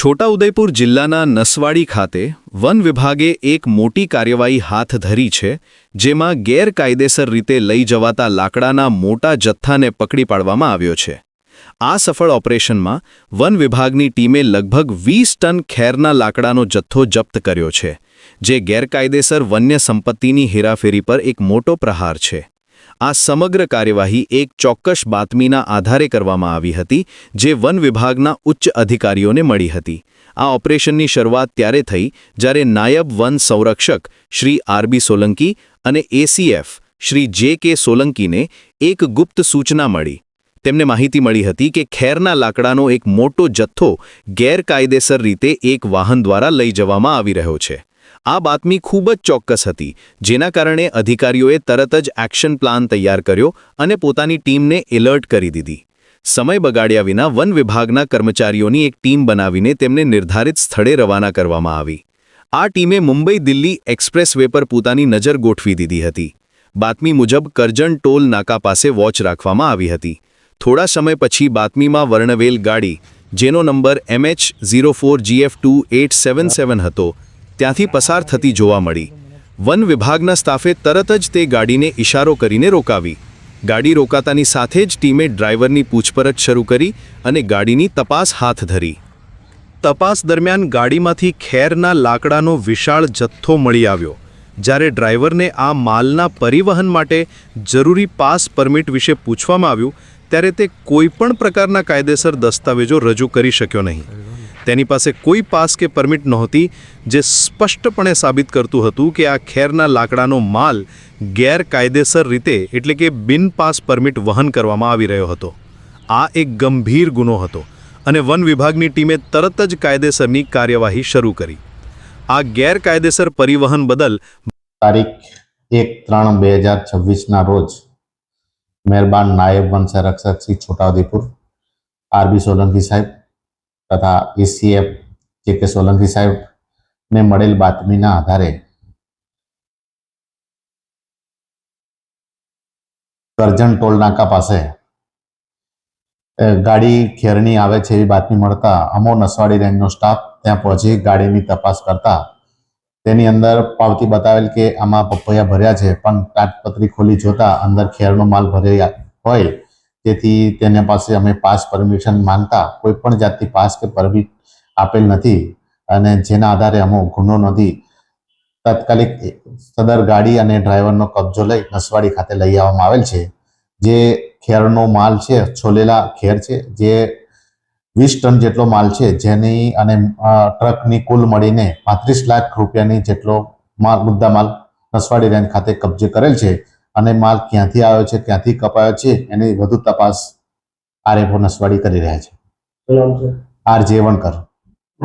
છોટાઉદેપુર જિલ્લાના નસવાડી ખાતે વન વિભાગે એક મોટી કાર્યવાહી હાથ ધરી છે, જેમાં ગેરકાયદેસર રીતે લઈ જવાતા લાકડાના મોટા જથ્થાને પકડી પાડવામાં આવ્યો છે. આ સફળ ઓપરેશનમાં વન વિભાગની ટીમે લગભગ 20 ટન ખેરના લાકડાનો જથ્થો જપ્ત કર્યો છે, જે ગેરકાયદેસર વન્ય સંપત્તિની હેરાફેરી પર એક મોટો પ્રહાર છે. આ સમગ્ર કાર્યવાહી એક ચોક્કસ બાતમીના આધારે કરવામાં આવી હતી, જે વન વિભાગના ઉચ્ચ અધિકારીઓને મળી હતી. આ ઓપરેશનની શરૂઆત ત્યારે થઈ જ્યારે નાયબ વન સંરક્ષક શ્રી આરબી સોલંકી અને એસીએફ શ્રી જે.કે. સોલંકીને એક ગુપ્ત સૂચના મળી. તેમને માહિતી મળી હતી કે ખેરના લાકડાનો એક મોટો જથ્થો ગેરકાયદેસર રીતે એક વાહન દ્વારા લઈ જવામાં આવી રહ્યો છે. આ બાતમી ખૂબ જ ચોક્કસ હતી, જેના કારણે અધિકારીઓએ તરત જ એક્શન પ્લાન તૈયાર કર્યો અને પોતાની ટીમને એલર્ટ કરી દીધી. સમય બગાડ્યા વિના વન વિભાગના કર્મચારીઓની એક ટીમ બનાવીને તેમને નિર્ધારિત સ્થળે રવાના કરવામાં આવી. આ ટીમે મુંબઈ-દિલ્હી એક્સપ્રેસ વે પર પોતાની નજર ગોઠવી દીધી હતી. બાતમી મુજબ કરજણ ટોલ નાકા પાસે વોચ રાખવામાં આવી હતી. થોડા સમય પછી બાતમીમાં વર્ણવેલ ગાડી, જેનો નંબર MH04GF2877 હતો, ત્યાંથી પસાર થતી જોવા મળી. વન વિભાગના સ્ટાફે તરત જ તે ગાડીને ઇશારો કરીને રોકાવી. ગાડી રોકાતાની સાથે જ ટીમે ડ્રાઈવરની પૂછપરછ શરૂ કરી અને ગાડીની તપાસ હાથ ધરી. તપાસ દરમિયાન ગાડીમાંથી ખેરના લાકડાનો વિશાળ જથ્થો મળી આવ્યો. જ્યારે ડ્રાઈવરને આ માલના પરિવહન માટે જરૂરી પાસ પરમિટ વિશે પૂછવામાં આવ્યું, ત્યારે તે કોઈપણ પ્રકારના કાયદેસર દસ્તાવેજો રજૂ કરી શક્યો નહીં. તેની પાસે કોઈ પાસ કે પરમિટ નહોતી, જે સ્પષ્ટપણે સાબિત કરતું હતું કે આ ખેરના લાકડાનો માલ ગેરકાયદેસર રીતે એટલે કે બિન પાસ પરમિટ વહન કરવામાં આવી રહ્યો હતો. આ એક ગંભીર ગુનો હતો અને વન વિભાગની ટીમે તરત જ કાયદેસરની કાર્યવાહી શરૂ કરી. આ ગેરકાયદેસર પરિવહન બદલ તારીખ 1/3/2026ના રોજ મહેરબાન નાયબ વન સંરક્ષક શ્રી છોટાઉદેપુર આરબી સોલંકી સાહેબ તથા એસીએફ જે.કે. સોલંકી સાહેબને મળેલ બાતમીના આધારે કરજણ ટોલ નાકા પાસે ગાડી ખેરની આવે છે એવી બાતમી મળતા અમો નસવાડી રેન્જનો સ્ટાફ ત્યાં પહોંચી ગાડીની તપાસ કરતા તેની અંદર પાવતી બતાવેલ કે આમાં પપૈયા ભર્યા છે, પણ તાટપત્રી ખોલી જોતા અંદર ખેરનો માલ ભર્યા હોય, તેથી તેના પાસે અમે પાસ પરમિશન માંગતા કોઈ પણ જાતની પાસ કે પરમિટ આપેલ નથી અને જેના આધારે અમે ગુનો નોંધી તાત્કાલિક સદર ગાડી અને ડ્રાઈવરનો કબજો લઈ નસવાડી ખાતે લઈ આવવામાં આવેલ છે. જે ખેરનો માલ છે, છોલેલા ખેર છે, જે 20 ટન જેટલો માલ છે, જેની અને ટ્રકની કુલ મળીને 35 લાખ રૂપિયાની જેટલો મુદ્દા માલ નસવાડી રેન્જ ખાતે કબજે કરેલ છે અને માલ ક્યાંથી આવ્યો છે, ક્યાંથી કપાયો છે, એની વધુ તપાસ આરએફઓ નસવાડી કરી રહ્યા છે. આર.જે. વણકર.